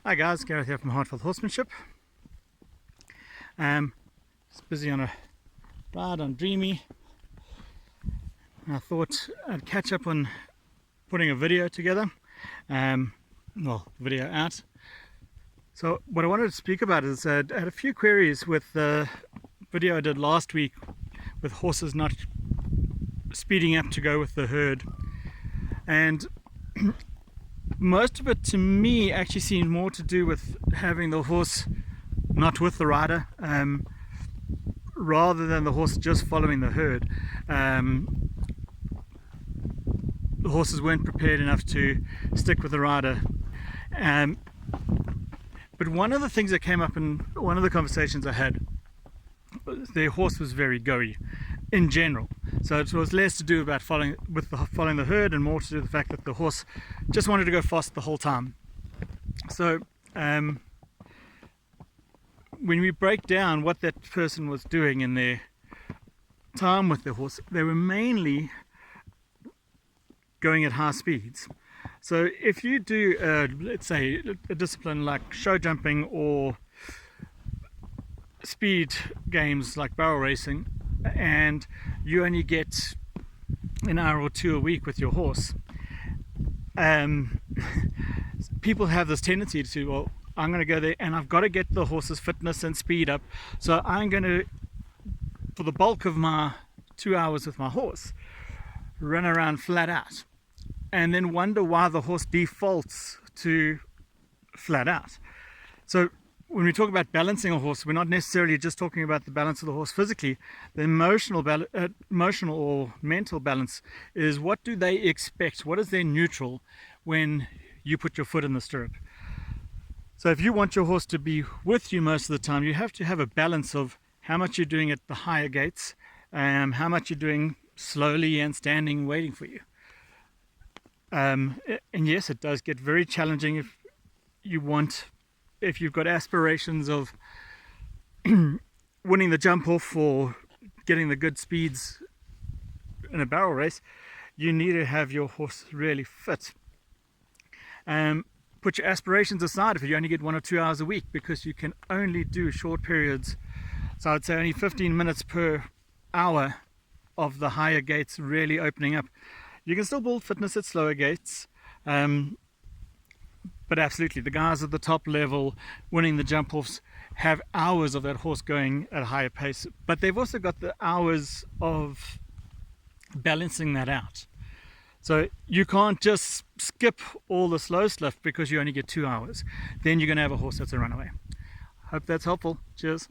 Hi guys, Gareth here from Heartfelt Horsemanship. Just busy on a ride on Dreamy. I thought I'd catch up on putting a video together, video out. So what I wanted to speak about is I had a few queries with the video I did last week with horses not speeding up to go with the herd, and most of it to me actually seemed more to do with having the horse not with the rider, rather than the horse just following the herd. The horses weren't prepared enough to stick with the rider. But one of the things that came up in one of the conversations I had, their horse was very goey in general. So it was less to do about following the herd and more to do with the fact that the horse just wanted to go fast the whole time. So when we break down what that person was doing in their time with the horse, they were mainly going at high speeds. So if you do, let's say, a discipline like show jumping or speed games like barrel racing, and you only get an hour or two a week with your horse, people have this tendency to, well, I'm going to go there and I've got to get the horse's fitness and speed up, so I'm going to, for the bulk of my 2 hours with my horse, run around flat out, and then wonder why the horse defaults to flat out. So when we talk about balancing a horse, we're not necessarily just talking about the balance of the horse physically. The emotional or mental balance is, what do they expect? What is their neutral when you put your foot in the stirrup? So if you want your horse to be with you most of the time, you have to have a balance of how much you're doing at the higher gaits, how much you're doing slowly and standing waiting for you. And yes, it does get very challenging if you've got aspirations of winning the jump off or getting the good speeds in a barrel race. You need to have your horse really fit. Put your aspirations aside if you only get 1 or 2 hours a week, because you can only do short periods. So I'd say only 15 minutes per hour of the higher gaits really opening up. You can still build fitness at slower gaits, but absolutely, the guys at the top level winning the jump offs have hours of that horse going at a higher pace, but they've also got the hours of balancing that out. So you can't just skip all the slow stuff because you only get 2 hours. Then you're going to have a horse that's a runaway. Hope that's helpful. Cheers.